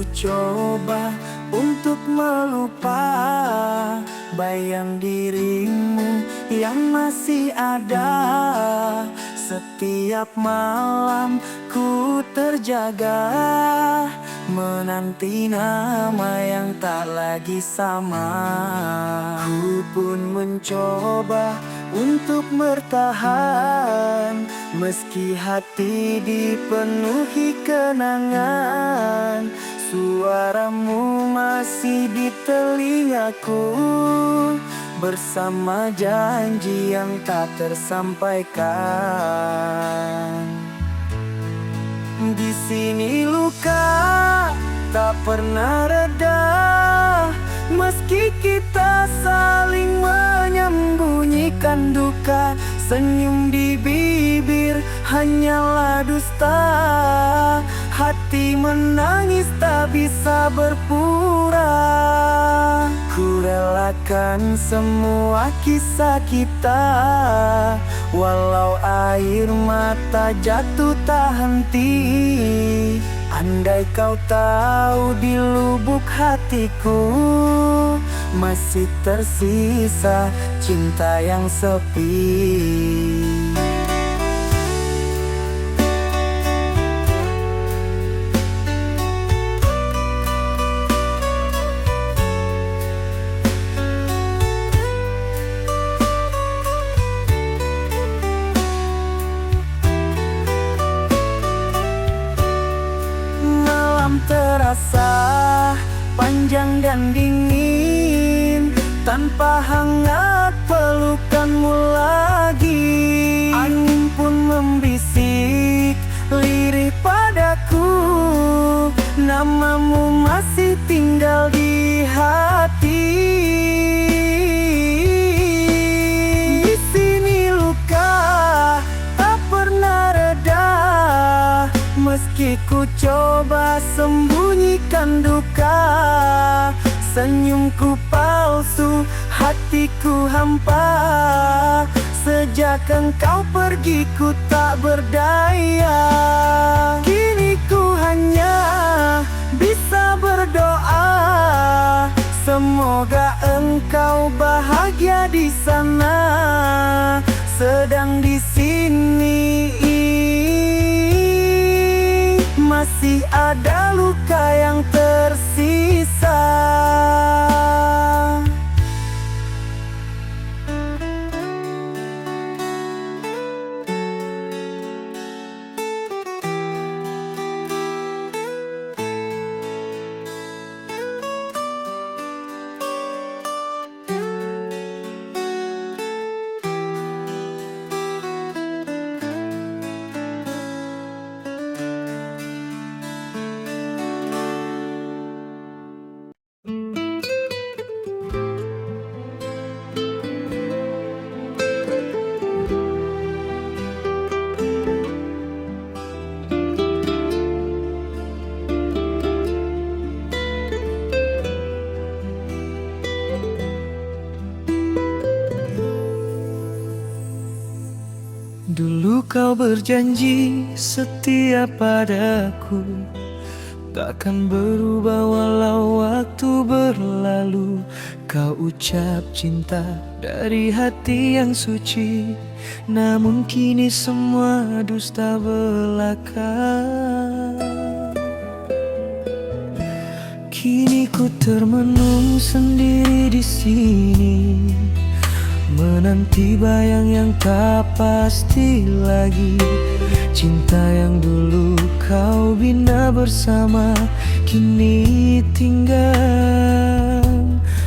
Ku coba untuk melupa bayang dirimu yang masih ada. Setiap malam ku terjaga, menanti nama yang tak lagi sama. Ku pun mencoba untuk bertahan, meski hati dipenuhi kenangan. Suaramu masih di telingaku, bersama janji yang tak tersampaikan. Di sini luka tak pernah reda, meski kita saling menyembunyikan duka. Senyum di bibir hanyalah dusta, hati menangis tak bisa berpura. Ku relakan semua kisah kita, walau air mata jatuh tak henti. Andai kau tahu di lubuk hatiku masih tersisa cinta yang sepi. Terasa panjang dan dingin, tanpa hangat pelukanmu lagi. Angin pun membisik lirih padaku, namamu masih tinggal di hati. Di sini luka tak pernah reda, meski ku coba sembunyikan duka. Senyumku palsu, hatiku hampa. Sejak engkau pergi ku tak berdaya. Kini ku hanya bisa berdoa, semoga engkau bahagia di sana. Sedang di sini masih ada luka yang tersisa. Dulu kau berjanji setia padaku, takkan berubah walau waktu berlalu. Kau ucap cinta dari hati yang suci, namun kini semua dusta belaka. Kini ku termenung sendiri di sini, menanti bayang yang tak pasti lagi. Cinta yang dulu kau bina bersama, kini tinggal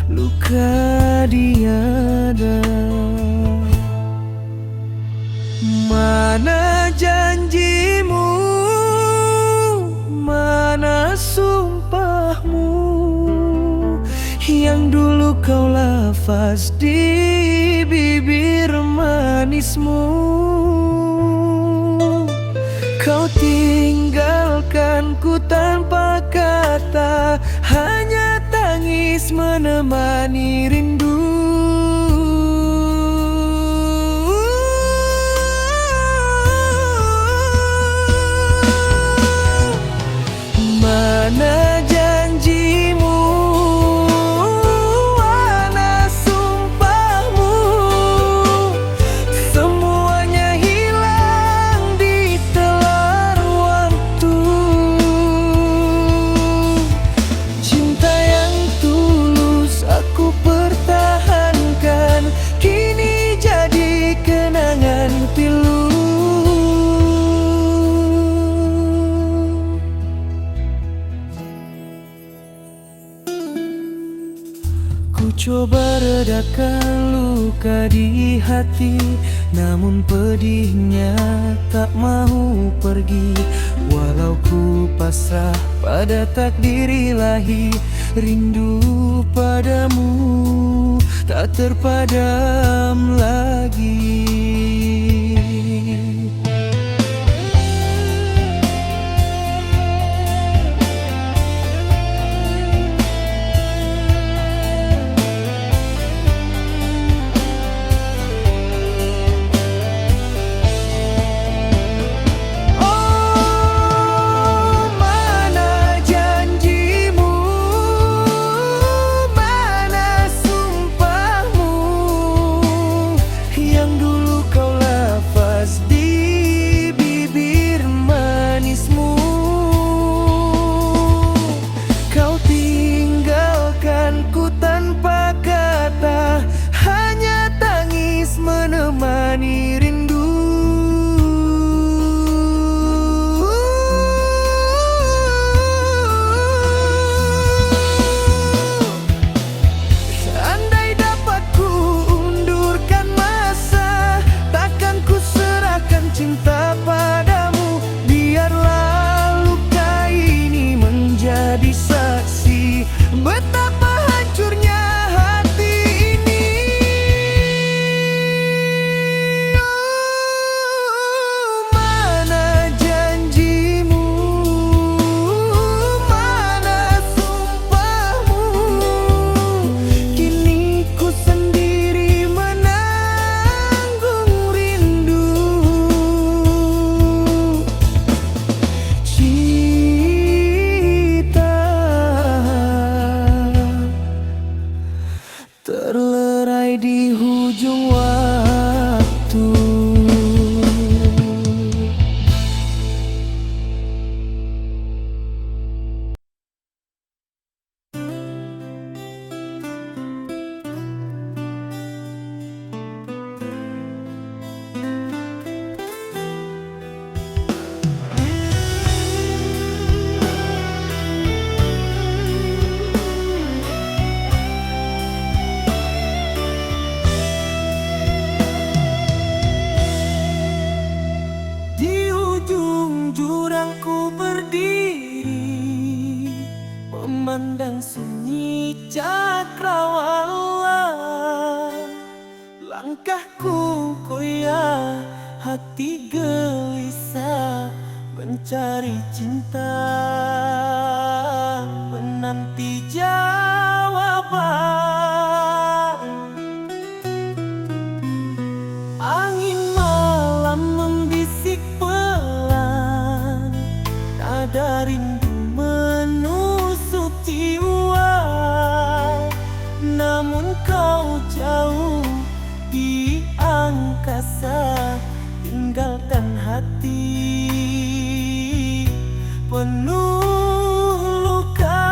luka tiada. Mana janjimu, mana sumpahmu yang dulu kau lafaz di bibir manismu. Kau tinggalkanku tanpa kata, hanya tangis menemani rindu. Mana meredakan luka di hati, namun pedihnya tak mau pergi. Walau ku pasrah pada takdir ilahi, rindu padamu tak terpadam lagi. Menemani rindu, andai dapat ku undurkan masa, takkan ku serahkan cinta padamu. Biarlah luka ini menjadi saksi betapa hancurnya hati ini. Terlerai di hujung waktu. Memandang sunyi cakrawala, langkahku goyah, hati gelisah, mencari cinta, menanti jawaban. Angin malam membisik pelan, nada rindu menusuk jiwa. Namun kau jauh di angkasa, tinggalkan hati penuh luka.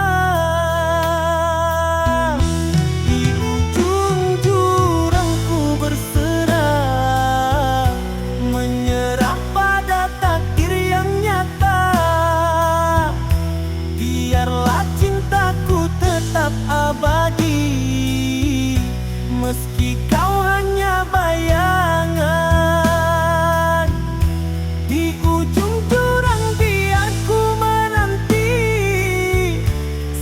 Di ujung jurang ku berserah, menyerah pada takdir yang nyata. Biarlah cintaku tetap abadi, meski kau hanya bayangan. Di ujung jurang biar ku menanti,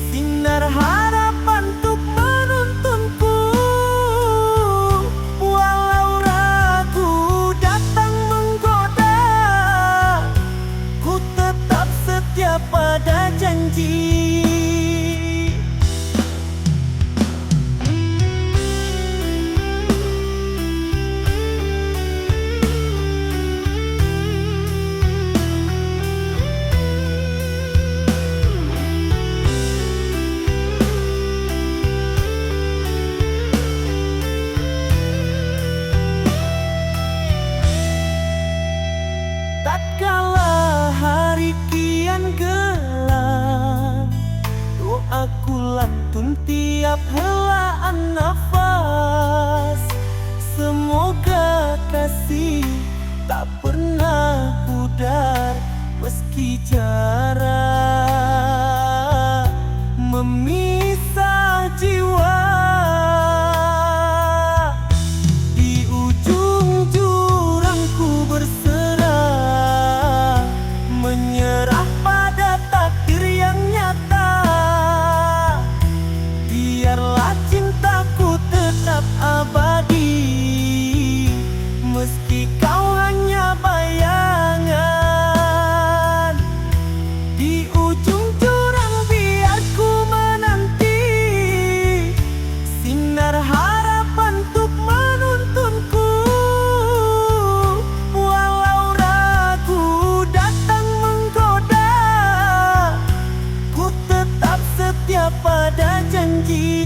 sinar harapan untuk menuntunku. Walau ragu datang menggoda, ku tetap setia pada janji. Tatkala hari kian gelap, doaku lantun tiap helaan nafas. Semoga kasih tak pernah pudar, meski jarak. memisah jiwa. berharap untuk menuntunku. Walau ragu datang menggoda, ku tetap setia pada janji.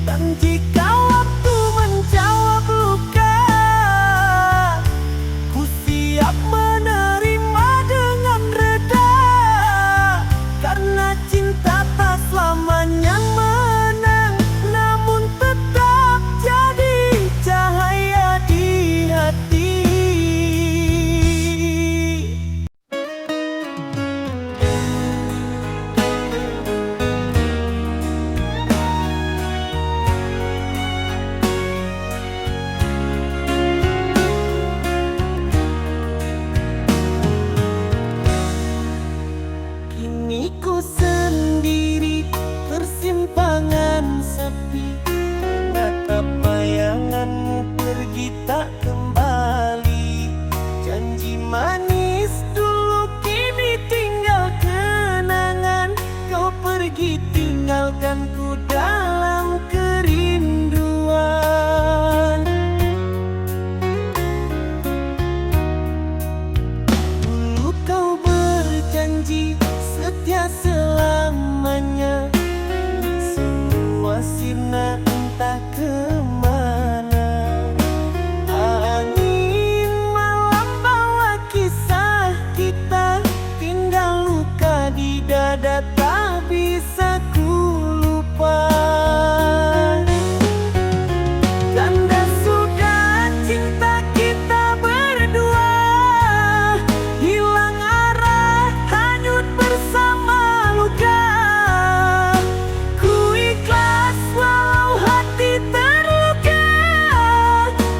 Dan jika waktu menjawab luka, ku siap menerima dengan reda. Karena cinta tak selamanya menang, namun tetap jadi cahaya di hati. Kini ku sendiri, persimpangan sepi, menatap bayanganmu pergi tak kembali. Janji manis dulu kini tinggal kenangan. Kau pergi tinggalkanku dalam kerinduan. Dulu kau berjanji setia selamanya, semua sirna entah kemana. Angin malam bawa kisah kita, tinggal luka di dada tak bisa ku lupa. Tanda sudah cinta kita berdua, hilang arah, hanyut bersama luka. Ku ikhlas walau hati terluka,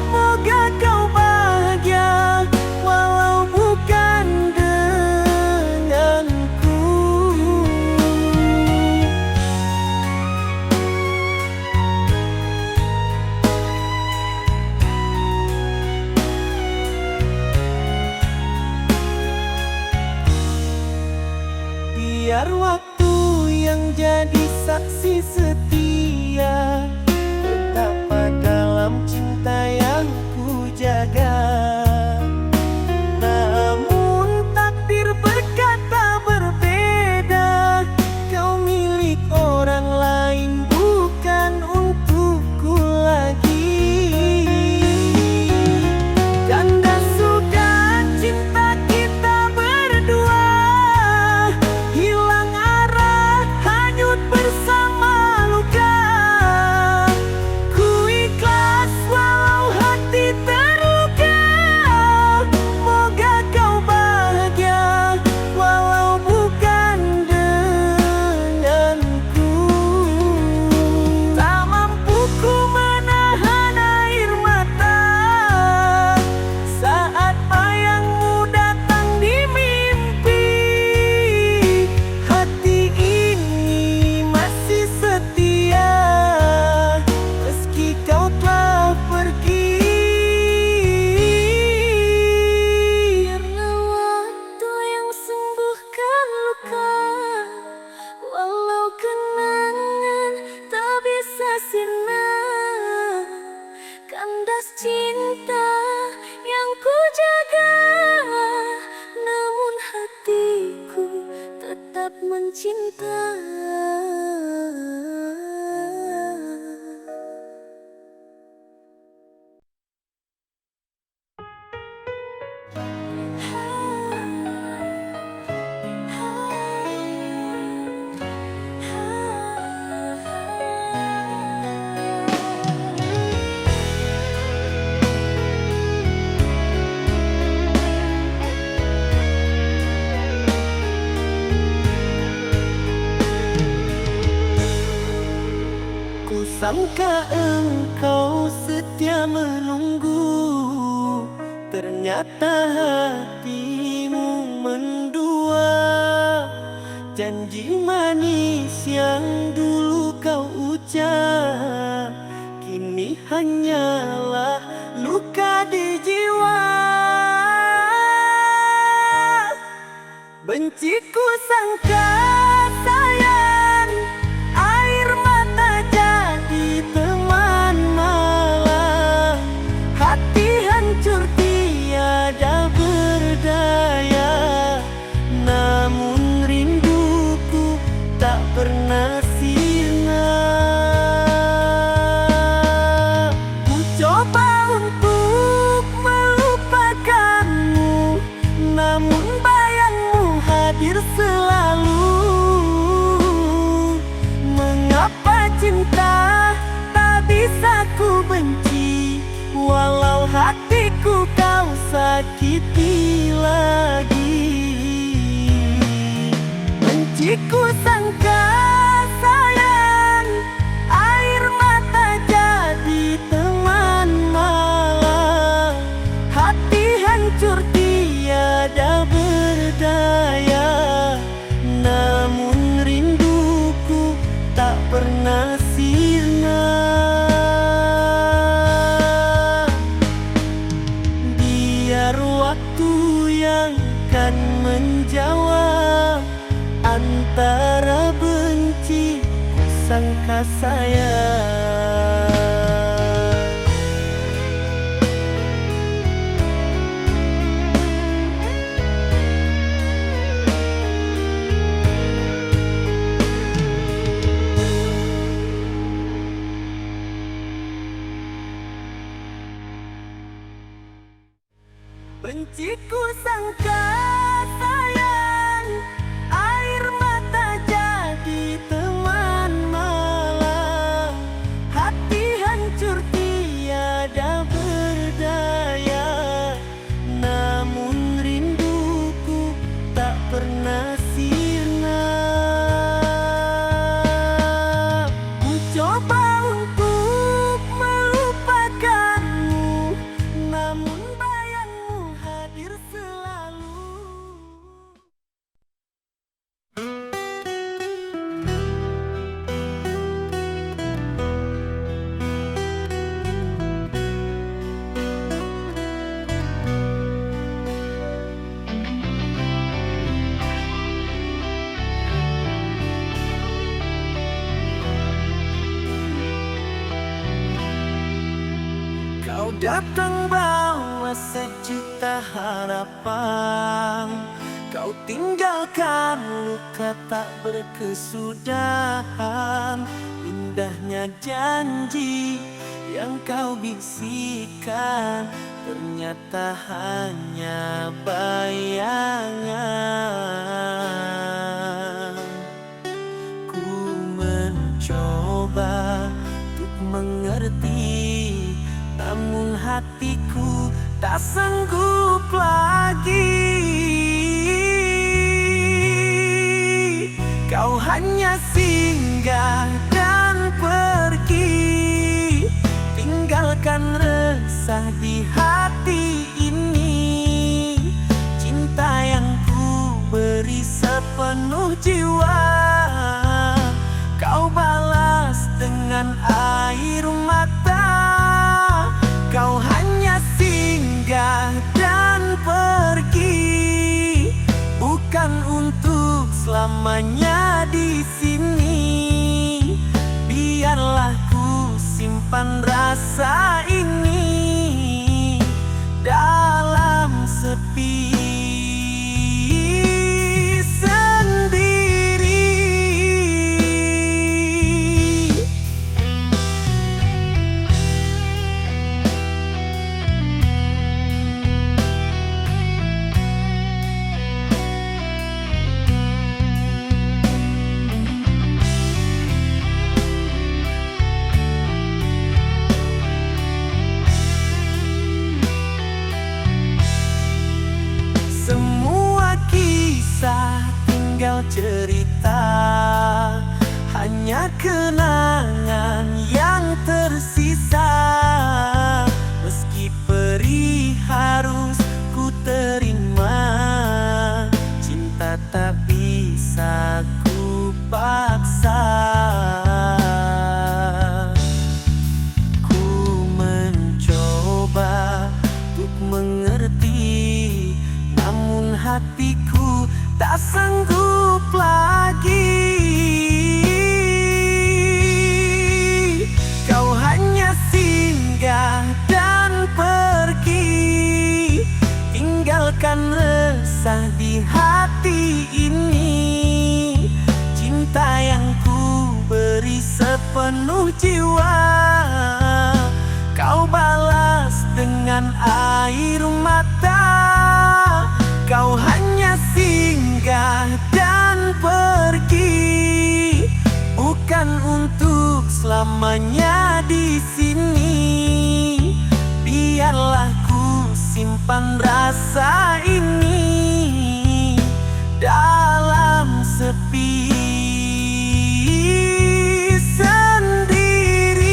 moga kau bahagia walau bukan denganku. Biar waktu yang jadi saksi setia, betapa dalam cinta yang ku jaga. Namun takdir berkata berbeda, kau milik orang lain bukan untukku lagi. Tanda sudah cinta kita berdua, hilang arah, hanyut bersama luka. Ku ikhlas walau hati terluka, moga kau bahagia walau bukan denganku. Tak mampu ku menahan air mata saat bayangmu datang di mimpi. Hati ini masih setia meski kau telah pergi. Biarlah waktu yang sembuhkan luka, walau kenangan tak bisa sirna. Kandas cinta yang ku jaga, namun hatiku tetap mencinta. Sangka engkau setia menunggu, ternyata hatimu mendua. Janji manis yang dulu kau ucap, kini hanyalah luka di jiwa. Benci ku sangka sayang, air mata jatuh Walau hatiku kau sakiti lagi, benciku sangka sayang, air mata jadi teman malam. Hati hancur tiada berdaya, namun rinduku tak pernah sirna. Biar waktu yang kan menjawab antara benci sangka sayang. Benciku sangka sayang, air mata jadi teman malam. Hati hancur tiada berdaya, namun rinduku tak pernah sirna. Mencoba untuk melupakanmu, namun bayangmu hadir selalu. Kau datang bawa sejuta harapan, kau tinggalkan luka tak berkesudahan. Indahnya janji yang kau bisikan ternyata hanya bayangan. Ku mencoba untuk mengerti, namun hatiku tak sanggup lagi. Kau hanya singgah dan pergi, tinggalkan resah di hati ini. Cinta yang ku beri sepenuh jiwa, kau balas dengan air mata. Kau hanya singgah dan pergi, bukan untuk selamanya di sini. Biarlah ku simpan rasa ini dalam sepi sendiri. Semua kisah tinggal cerita, hanya kenangan yang tersisa. Meski perih harus ku terima, cinta tak bisa ku paksa. Ku mencoba untuk mengerti, namun hatiku tak sanggup lagi. Kau hanya singgah dan pergi, tinggalkan resah di hati ini. Cinta yang ku beri sepenuh jiwa, kau balas dengan air mata. Kau hanya singgah dan pergi, bukan untuk selamanya di sini. Biarlah ku simpan rasa ini dalam sepi sendiri.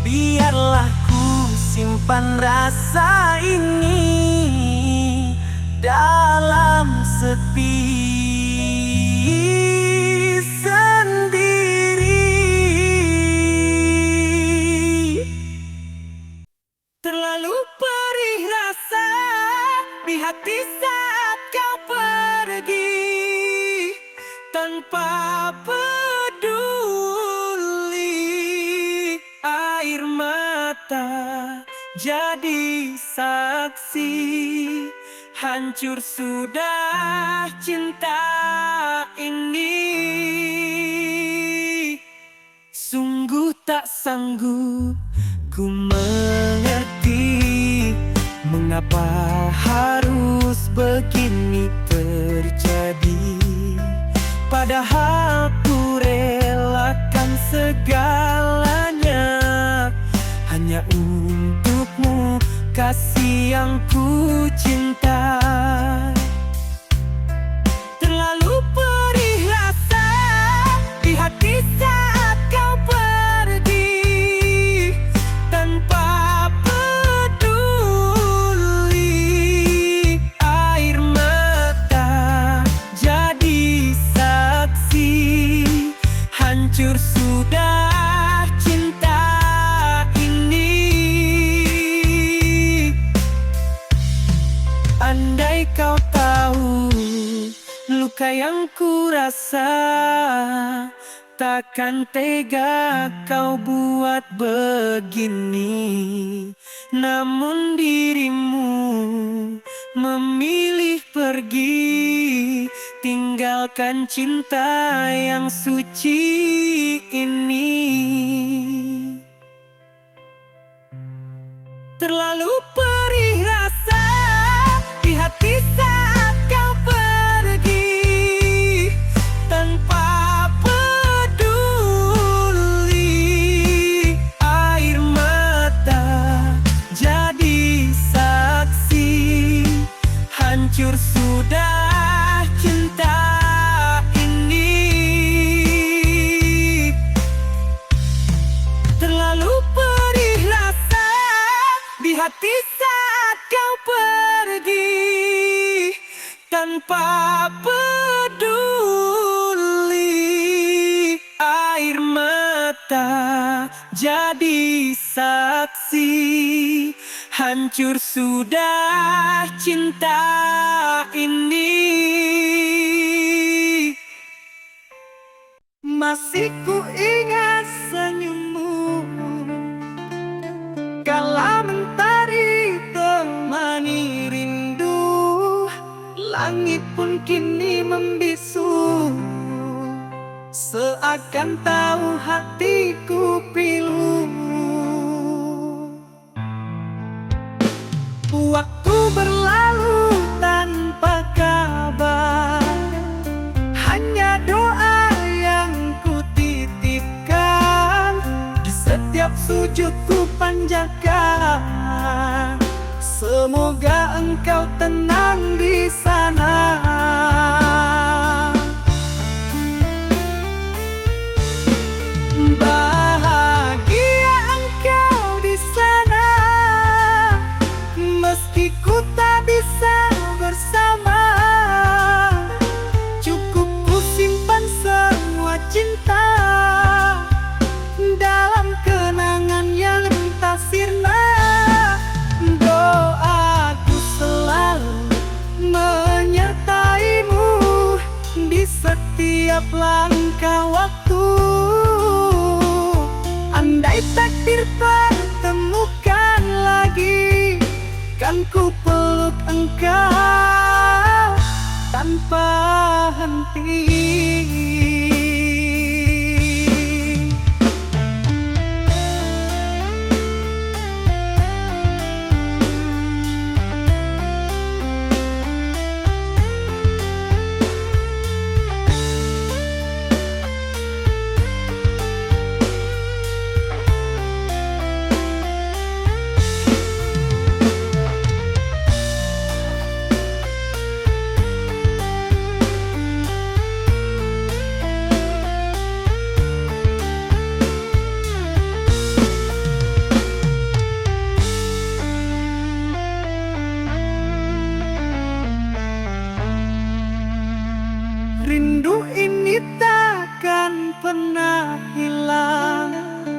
Biarlah ku simpan rasa ini dalam sepi sendiri. Terlalu perih rasa di hati saat kau pergi tanpa peduli. Air mata jadi saksi, hancur sudah cinta ini. Sungguh tak sanggup ku mengerti mengapa harus begini terjadi. Padahal ku relakan segalanya hanya untukmu, kasih yang ku cinta. Terlalu perih rasa di hati saat kau pergi tanpa peduli. Air mata jadi saksi, hancur sudah cinta ini. Andai kau tahu luka yang ku rasa, takkan tega kau buat begini. Namun dirimu memilih pergi, tinggalkan cinta yang suci ini. Terlalu perih rasa di hati saat kau pergi tanpa peduli. Air mata jadi saksi, hancur sudah cinta ini. Terlalu perih rasa di hati saat kau pergi tanpa peduli. Air mata jadi saksi, hancur sudah cinta ini. Masih ku ingat senyummu kala mentari temani rindu. Langit pun kini membisu, seakan tahu hatiku pilu. Waktu berlalu tanpa kabar, hanya doa yang ku titipkan. Di setiap sujud ku panjatkan, semoga engkau tenang di sana. Bahagia engkau di sana, meski ku tak bisa bersama. Cukup ku simpan semua cinta dalam kenangan yang tak sirna. Doaku selalu menyertaimu di setiap langkah waktu. Andai takdir pertemukan lagi, kan ku peluk engkau tanpa henti. pernah hilang,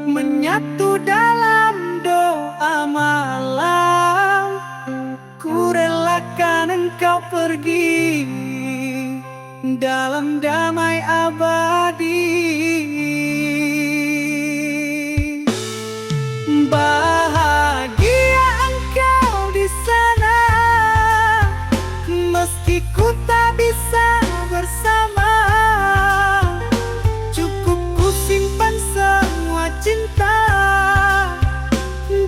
menyatu dalam doa malam. Ku relakan engkau pergi dalam damai abadi. Bahagia engkau di sana, meski ku tak bisa bersama. Cukup ku simpan semua cinta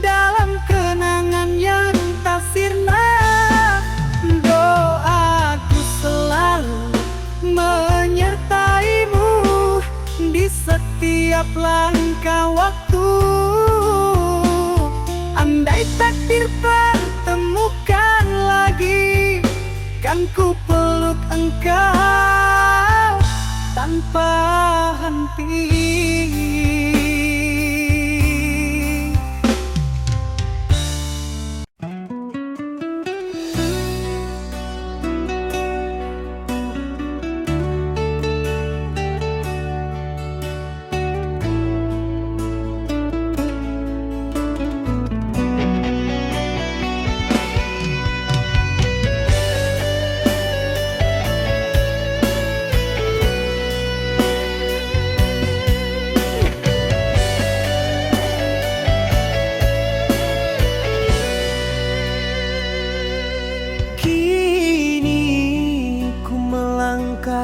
dalam kenangan yang tak sirna. Doaku selalu menyertaimu di setiap langkah waktu. Andai takdir pertemukan lagi, kan ku peluk engkau tanpa henti.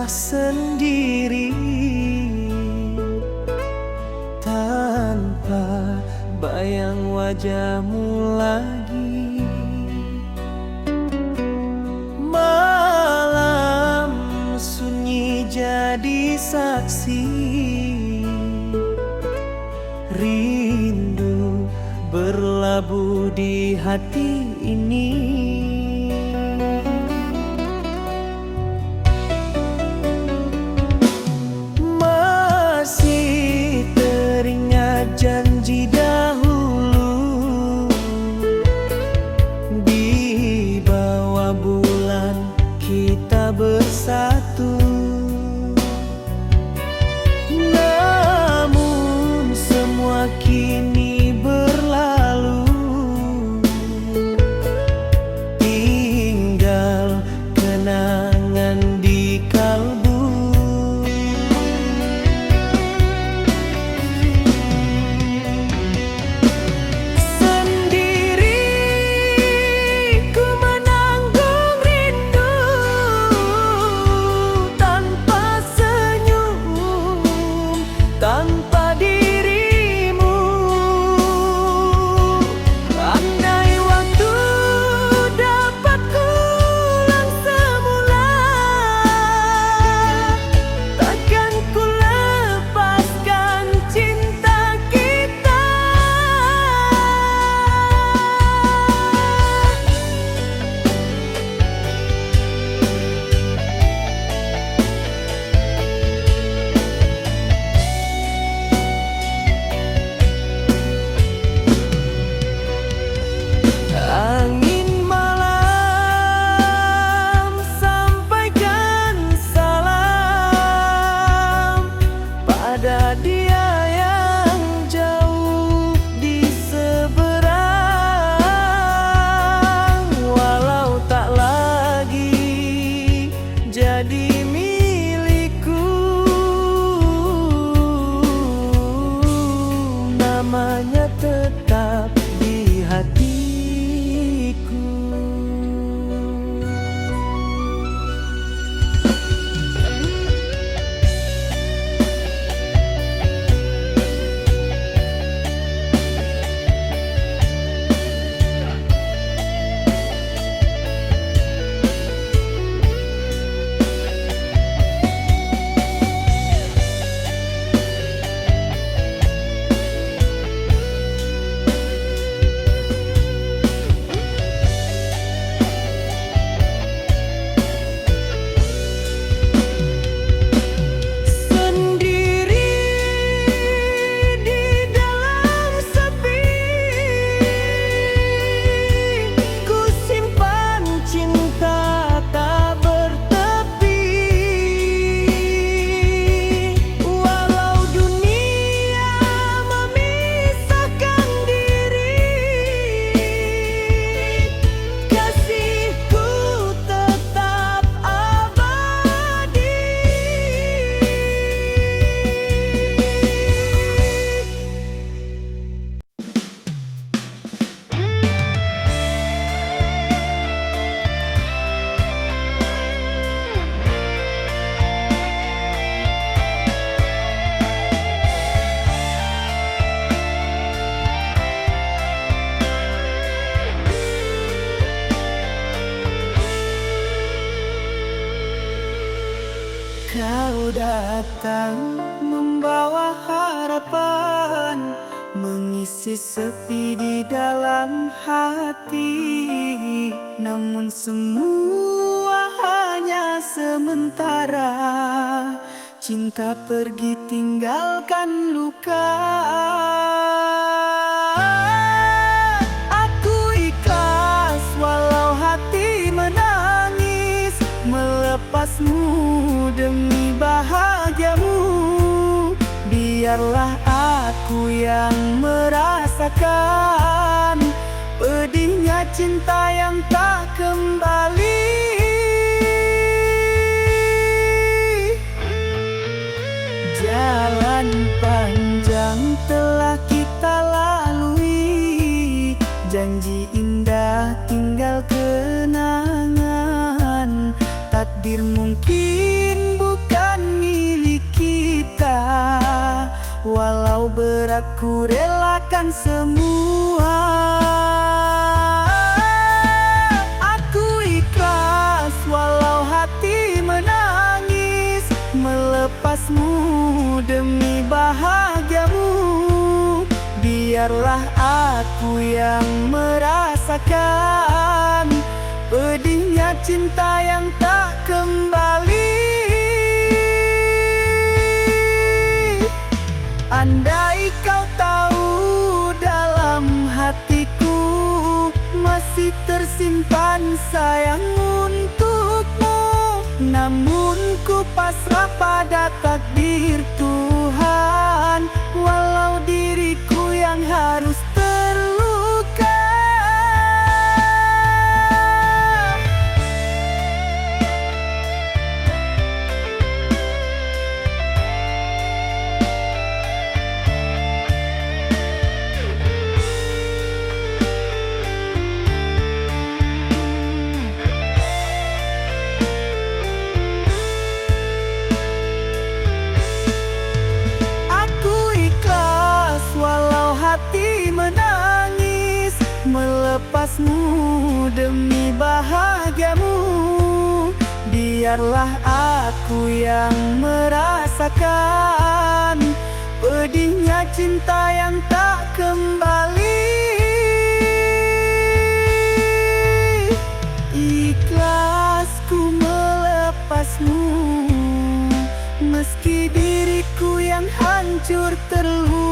Sendiri tanpa bayang wajahmu lagi. Malam sunyi jadi saksi, rindu berlabuh di hati ini. Janji dahulu di bawah bulan kita bersatu. Namun semua kini berlalu, datang membawa harapan, mengisi sepi di dalam hati. Namun semua hanya sementara, cinta pergi tinggalkan luka. Aku ikhlas walau hati menangis, melepasmu demi bahagiamu. Biarlah aku yang merasakan pedihnya cinta yang tak kembali. Jalan panjang telah kita lalui, janji indah tinggal kenangan. Takdir mungkin bukan milik kita, walau berat ku relakan semua. Aku ikhlas walau hati menangis, melepasmu demi bahagiamu. Biarlah aku yang merasakan pedihnya cinta yang tak kembali. Andai kau tahu dalam hatiku masih tersimpan sayang untukmu, namun ku pasrah pada takdir Tuhan, walau diriku yang harus terluka. Hati menangis, melepasmu demi bahagiamu. Biarlah aku yang merasakan pedihnya cinta yang tak kembali. Ikhlas ku melepasmu, meski diriku yang hancur terluka.